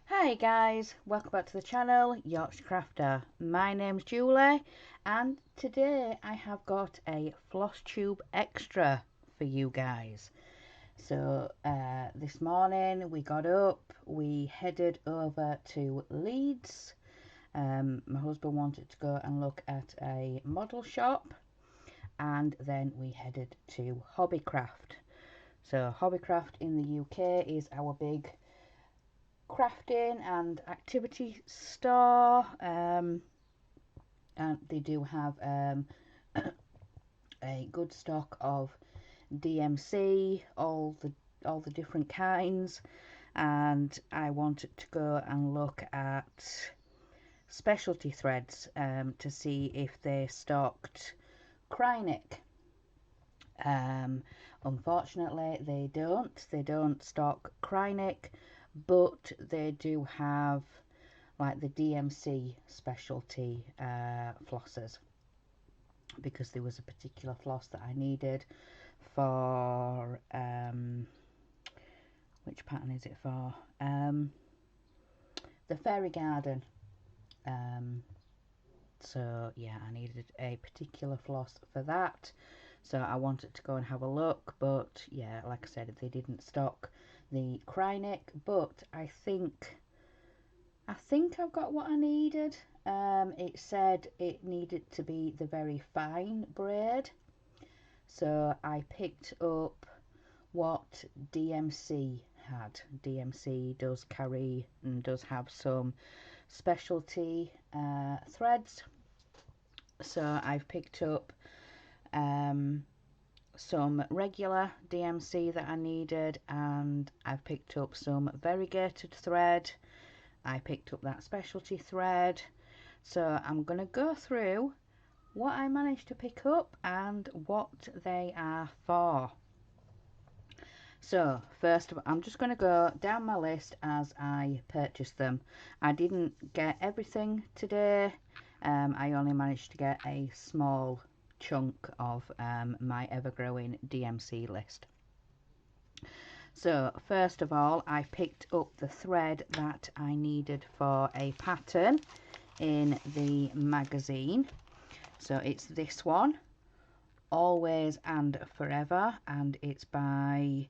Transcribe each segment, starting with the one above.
Hi guys, welcome back to the channel, Yorkshire Crafter. My name's Julie and today I have got a Flosstube extra for you guys. So this morning we got up, we headed over to Leeds. My husband wanted to go and look at a model shop, and then we headed to Hobbycraft. So Hobbycraft in the UK is our big crafting and activity store, and they do have a good stock of DMC, all the different kinds, and I wanted to go and look at specialty threads to see if they stocked Krynic. Unfortunately they don't stock Krynic, but they do have like the DMC specialty flossers, because there was a particular floss that I needed for which pattern is it for, the fairy garden. So yeah, I needed a particular floss for that, so I wanted to go and have a look, but yeah, like I said, they didn't stock the Krynic, but I think I've got what I needed. It said it needed to be the very fine braid, so I picked up what DMC had. DMC does carry and does have some specialty threads, so I've picked up some regular DMC that I needed, and I've picked up some variegated thread. I picked up that specialty thread, so I'm going to go through what I managed to pick up and what they are for. So first of all, I'm just going to go down my list as I purchased them. I didn't get everything today. I only managed to get a small chunk of my ever-growing DMC list. So first of all, I picked up the thread that I needed for a pattern in the magazine. So it's this one, Always and Forever, and it's by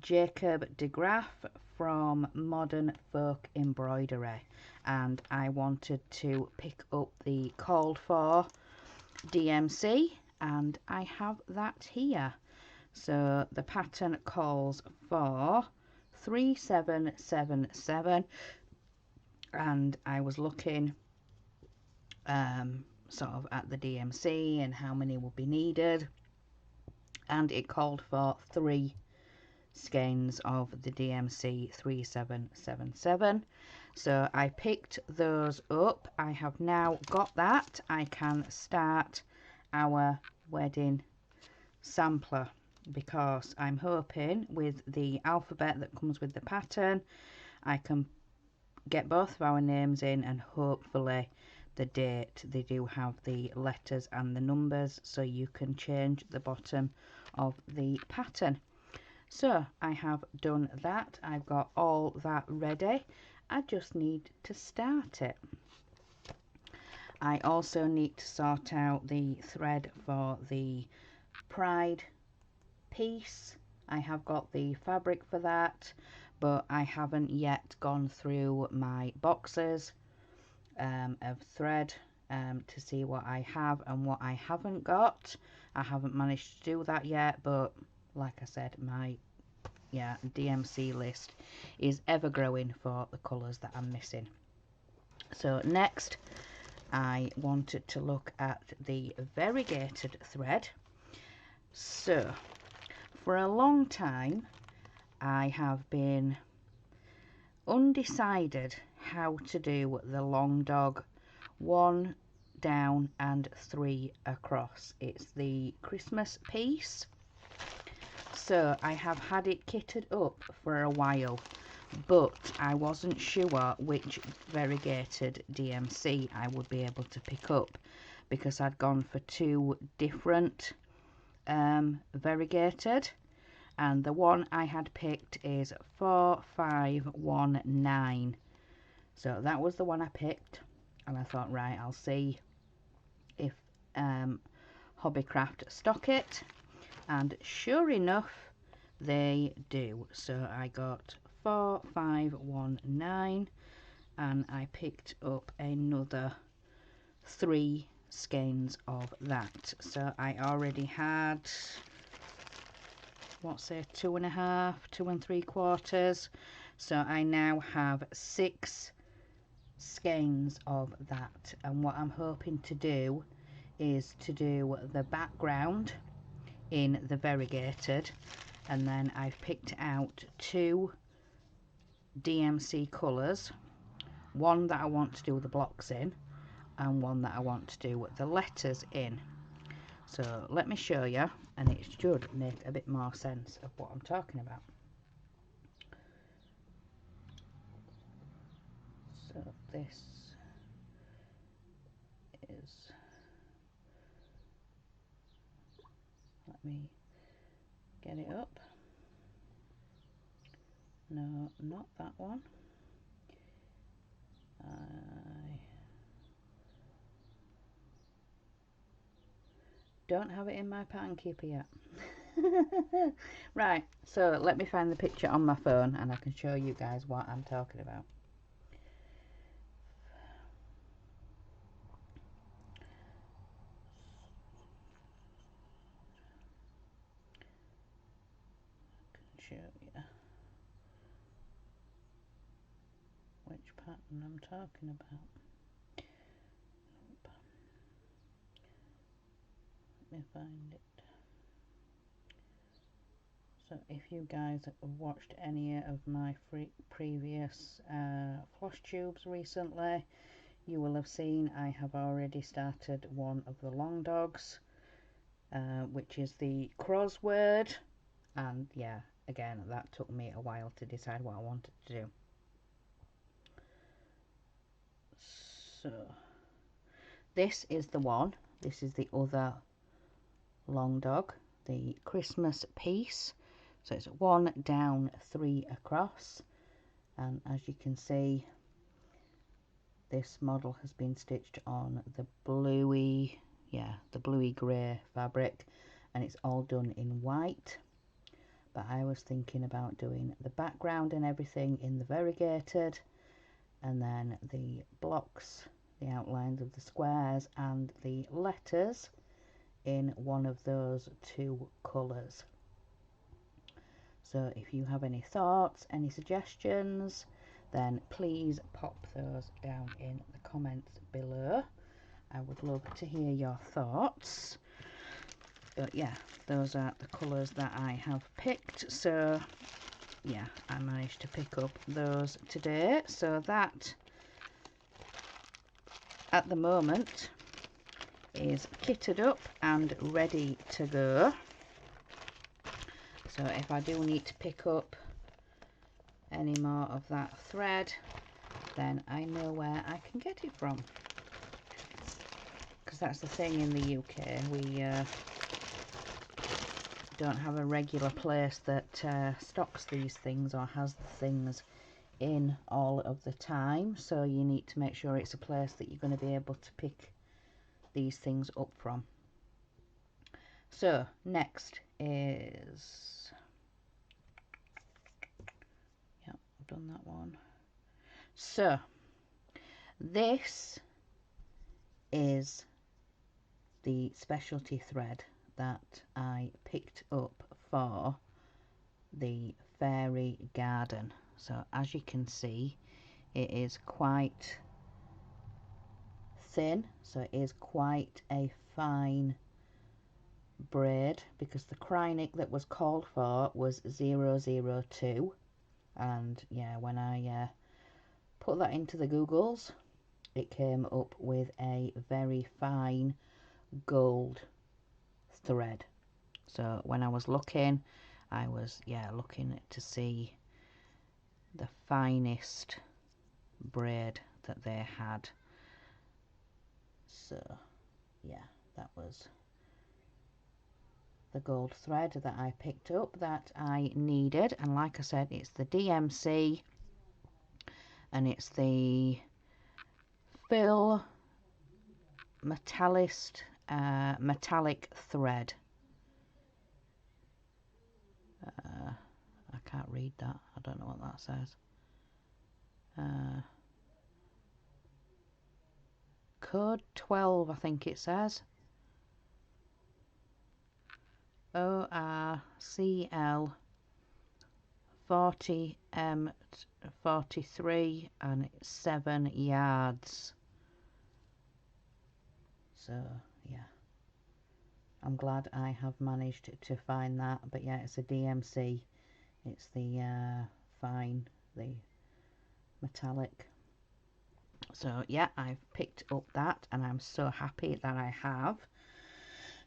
Jacob de Graaf from Modern Folk Embroidery, and I wanted to pick up the called for DMC, and I have that here. So the pattern calls for 3777, and I was looking sort of at the DMC and how many would be needed, and it called for 3 skeins of the DMC 3777. So I picked those up. I have now got that. I can start our wedding sampler, because I'm hoping with the alphabet that comes with the pattern I can get both of our names in, and hopefully the date. They do have the letters and the numbers, so you can change the bottom of the pattern. So I have done that. I've got all that ready. I just need to start it. I also need to sort out the thread for the Pride piece. I have got the fabric for that, but I haven't yet gone through my boxes of thread to see what I have and what I haven't got. I haven't managed to do that yet, but like I said, my DMC list is ever growing for the colours that I'm missing. So next I wanted to look at the variegated thread. So for a long time I have been undecided how to do the long dog 1 down and 3 across. It's the Christmas piece. So I have had it kitted up for a while, but I wasn't sure which variegated DMC I would be able to pick up, because I'd gone for 2 different variegated, and the one I had picked is 4519. So that was the one I picked, and I thought, right, I'll see if Hobbycraft stock it, and sure enough they do. So I got 4519, and I picked up another 3 skeins of that. So I already had, what, say 2.5, 2 3/4. So I now have 6 skeins of that, and what I'm hoping to do is to do the background in the variegated, and then I've picked out 2 DMC colours, one that I want to do the blocks in and one that I want to do the letters in. So let me show you, and it should make a bit more sense of what I'm talking about. So this is, let me get it up. No, not that one. I don't have it in my pattern keeper yet. Right, so let me find the picture on my phone and I can show you guys what I'm talking about. I can show you which pattern I'm talking about. Let me find it. So if you guys have watched any of my previous Flosstubes recently, you will have seen I have already started one of the long dogs, which is the crossword, and yeah, again, that took me a while to decide what I wanted to do. So this is the one, this is the other long dog, the Christmas piece. So it's 1 down 3 across, and as you can see, this model has been stitched on the bluey, the bluey grey fabric, and it's all done in white. But I was thinking about doing the background and everything in the variegated, and then the blocks, the outlines of the squares and the letters in one of those 2 colours. So if you have any thoughts, any suggestions, then please pop those down in the comments below. I would love to hear your thoughts. But yeah, those are the colours that I have picked. So yeah, I managed to pick up those today. So that at the moment is kitted up and ready to go. So if I do need to pick up any more of that thread, then I know where I can get it from. Because that's the thing in the UK, we don't have a regular place that stocks these things or has the things in all of the time. So you need to make sure it's a place that you're going to be able to pick these things up from. So next is, I've done that one. So this is the specialty thread that I picked up for the fairy garden. So as you can see, it is quite thin, so it is quite a fine braid, because the Krynic that was called for was 002, and yeah, when I put that into the Googles, it came up with a very fine gold thread. So when I was looking, I was looking to see the finest braid that they had. So yeah, that was the gold thread that I picked up that I needed. And like I said, it's the DMC, and it's the Fill metallic thread. I can't read that. I don't know what that says. Code 12, I think it says. ORCL 40M43, and it's 7 yards. So yeah, I'm glad I have managed to find that. But yeah, it's a DMC. It's the fine, the metallic. So yeah, I've picked up that, and I'm so happy that I have.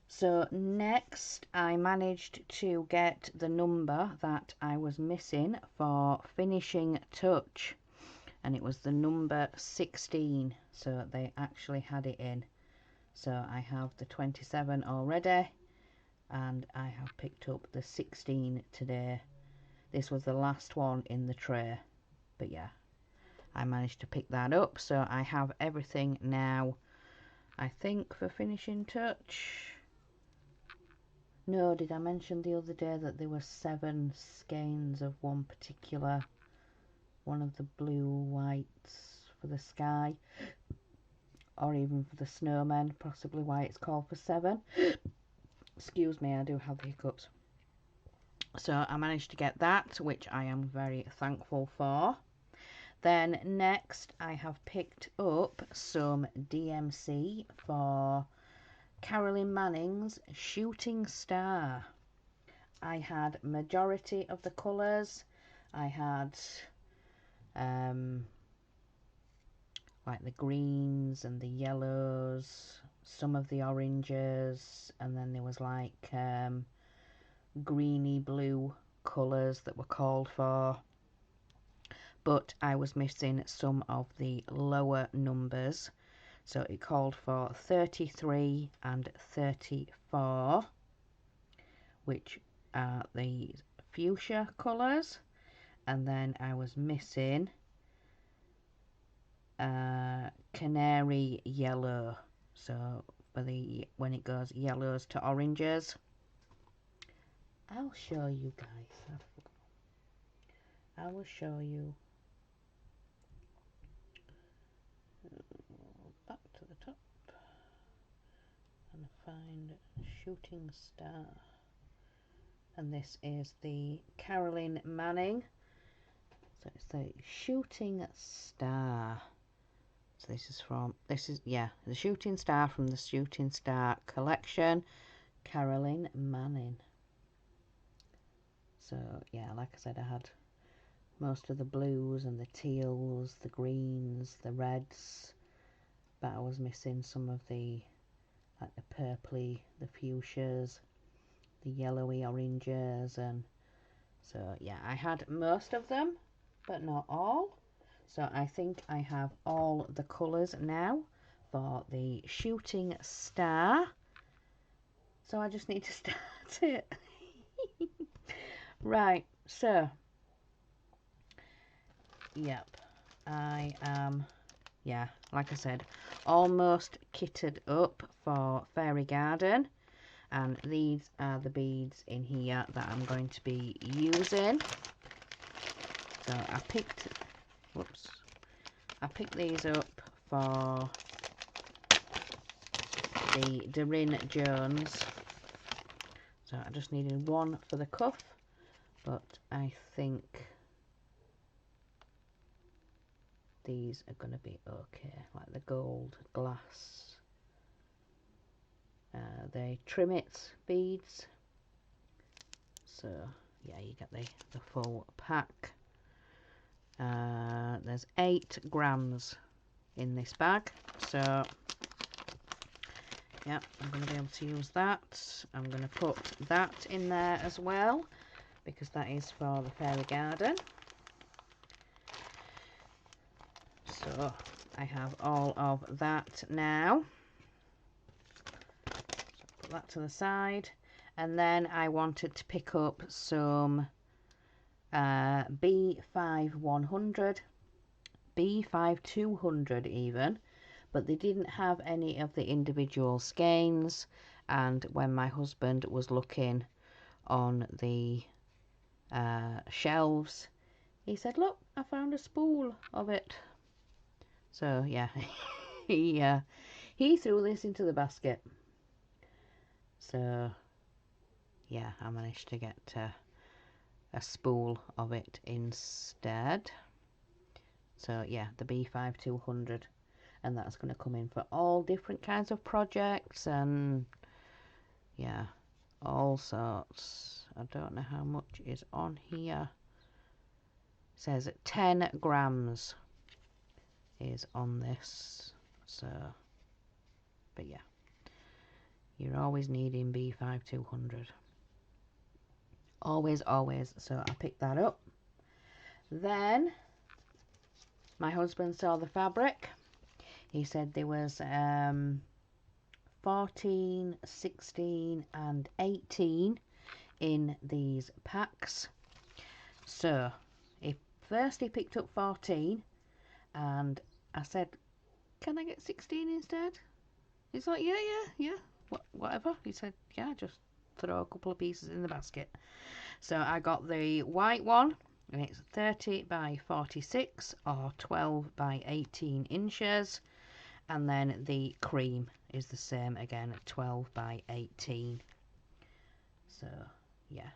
So next, I managed to get the number that I was missing for finishing touch, and it was the number 16. So they actually had it in. So I have the 27 already, and I have picked up the 16 today. This was the last one in the tray, but yeah, I managed to pick that up. So I have everything now, I think, for finishing touch. No, did I mention the other day that there were 7 skeins of one particular, one of the blue whites for the sky, or even for the snowmen, possibly why it's called for 7. Excuse me, I do have the hiccups. So I managed to get that, which I am very thankful for. Then next, I have picked up some DMC for Carolyn Manning's Shooting Star. I had majority of the colours. I had like the greens and the yellows, some of the oranges, and then there was like greeny blue colours that were called for. But I was missing some of the lower numbers, so it called for 33 and 34, which are the fuchsia colours, and then I was missing canary yellow, so for the when it goes yellows to oranges. I'll show you guys. I will show you. Back to the top and find Shooting Star, and this is the Carolyn Manning. So it's the Shooting Star. So this is the Shooting Star from the Shooting Star collection, Carolyn Manning. So yeah, like I said, I had most of the blues and the teals, the greens, the reds, but I was missing some of the, like the purpley, the fuchsias, the yellowy oranges, and so yeah, I had most of them, but not all. So I think I have all the colours now for the Shooting Star. So I just need to start it. Right, so yep, I am, yeah, like I said, almost kitted up for Fairy Garden, and these are the beads in here that I'm going to be using. So I picked these up for the Doreen Jones. So I just needed one for the cuff, but I think these are going to be okay, like the gold glass. They trim it beads. So yeah, you get the full pack. There's 8 grams in this bag, so yeah, I'm going to be able to use that. I'm going to put that in there as well, because that is for the Fairy Garden. So I have all of that now. So put that to the side. And then I wanted to pick up some B5100, B5200 even, but they didn't have any of the individual skeins. And when my husband was looking on the shelves, he said, look, I found a spool of it. So yeah, he threw this into the basket. So yeah, I managed to get a spool of it instead. So yeah, the B5200, and that's going to come in for all different kinds of projects, and yeah, all sorts. I don't know how much is on here. It says 10 grams is on this. So, but yeah, you're always needing B5200. Always, always. So I picked that up. Then my husband saw the fabric. He said there was 14, 16 and 18 in these packs. So first he picked up 14, and I said, can I get 16 instead? He's like, yeah, whatever. He said, yeah, just throw a couple of pieces in the basket. So I got the white one, and it's 30 by 46 or 12 by 18 inches. And then the cream is the same again, 12 by 18. So yeah,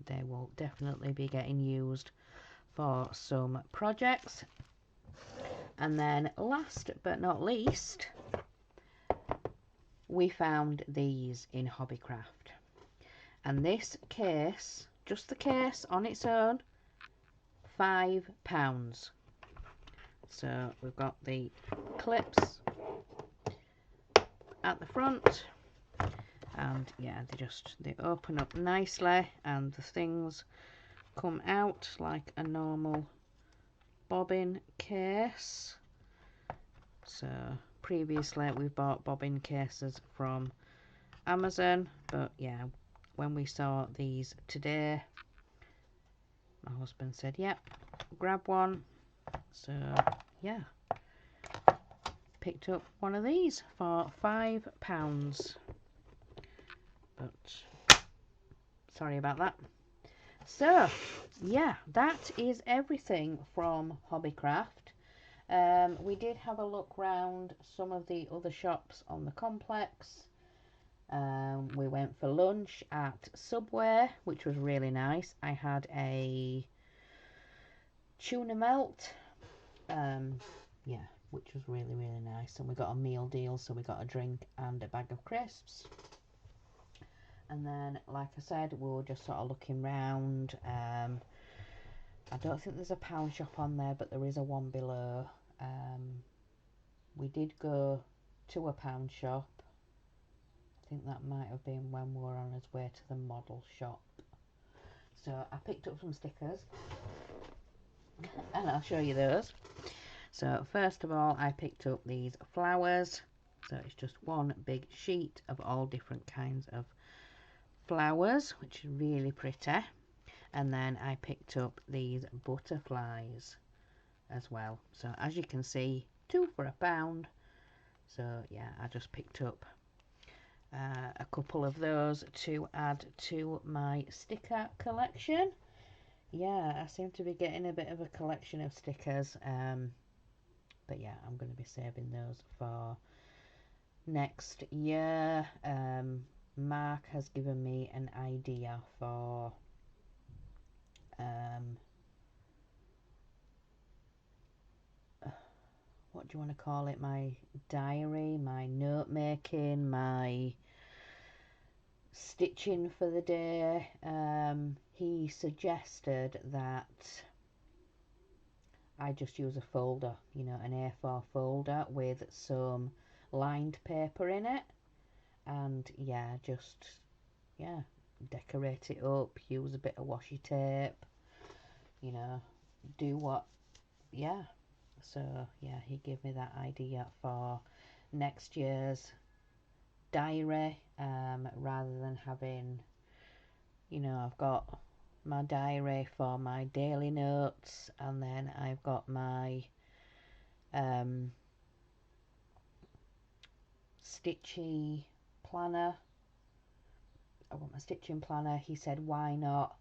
they will definitely be getting used for some projects. And then last but not least, we found these in Hobbycraft. And this case, just the case on its own, £5. So we've got the clips at the front, and yeah, they open up nicely, and the things come out like a normal bobbin case. So previously we've bought bobbin cases from Amazon, but yeah, when we saw these today, my husband said, yep, grab one. So yeah, picked up one of these for £5. But sorry about that. So yeah, that is everything from Hobbycraft. We did have a look round some of the other shops on the complex. We went for lunch at Subway, which was really nice. I had a tuna melt, yeah, which was really, really nice. And we got a meal deal, so we got a drink and a bag of crisps. And then, like I said, we were just sort of looking round. I don't think there's a pound shop on there, but there is a one below. We did go to a pound shop. I think that might have been when we were on our way to the model shop. So I picked up some stickers, and I'll show you those. So first of all, I picked up these flowers. So it's just one big sheet of all different kinds of flowers, which is really pretty. And then I picked up these butterflies as well. So as you can see, 2 for £1. So yeah, I just picked up a couple of those to add to my sticker collection. Yeah, I seem to be getting a bit of a collection of stickers, but yeah, I'm going to be saving those for next year. Mark has given me an idea for what do you want to call it, my diary, my note making, my stitching for the day. He suggested that I just use a folder, you know, an A4 folder with some lined paper in it, and yeah, just decorate it up, use a bit of washi tape, you know, do what, yeah. So yeah, he gave me that idea for next year's diary, rather than having, you know, I've got my diary for my daily notes, and then I've got my stitchy planner. I want my stitching planner. He said, why not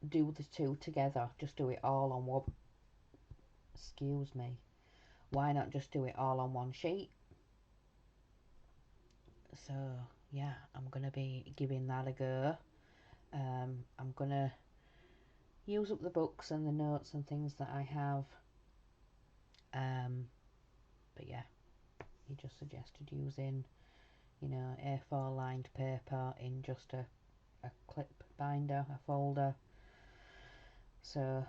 do the two together? Just do it all on one. Excuse me. Why not just do it all on one sheet? So yeah, I'm gonna be giving that a go. I'm gonna use up the books and the notes and things that I have. But yeah, he just suggested using, you know, A4 lined paper in just a clip binder, a folder. So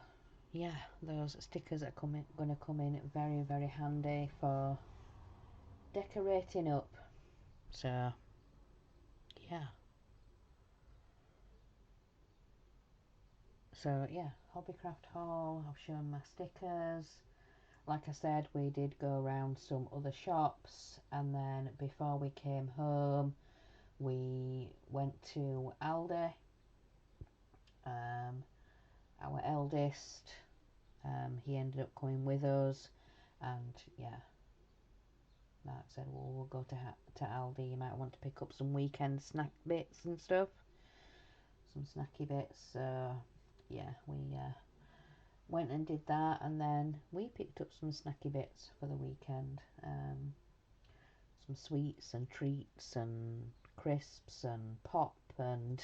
yeah, those stickers are going to come in very, very handy for decorating up. So yeah. So yeah, Hobbycraft haul. I've shown my stickers. Like I said, we did go around some other shops, and then before we came home, we went to Aldi. Our eldest, he ended up coming with us, and yeah, Mark said, well, we'll go to Aldi. You might want to pick up some weekend snack bits and stuff, some snacky bits. So yeah, we went and did that, and then we picked up some snacky bits for the weekend. Some sweets and treats and crisps and pop and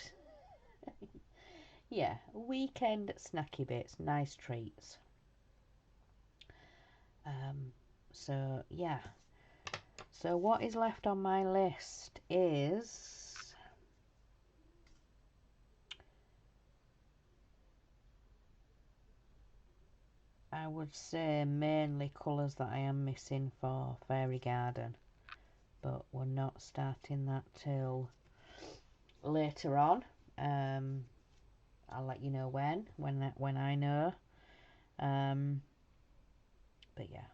yeah, weekend snacky bits, nice treats. So yeah, so what is left on my list is, I would say, mainly colours that I am missing for Fairy Garden, but we're not starting that till later on. I'll let you know when I know. But yeah.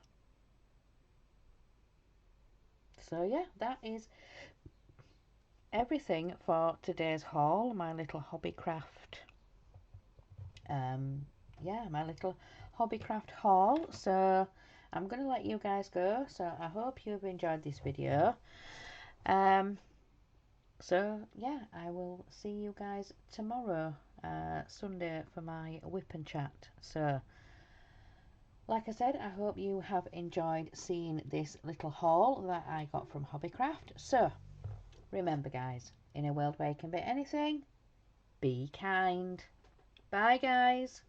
So yeah, that is everything for today's haul. My little Hobbycraft, my little Hobbycraft haul. So I'm gonna let you guys go. So I hope you've enjoyed this video. So yeah, I will see you guys tomorrow, Sunday, for my whip and chat. So like I said, I hope you have enjoyed seeing this little haul that I got from Hobbycraft. So remember guys, in a world where you can be anything, be kind. Bye guys.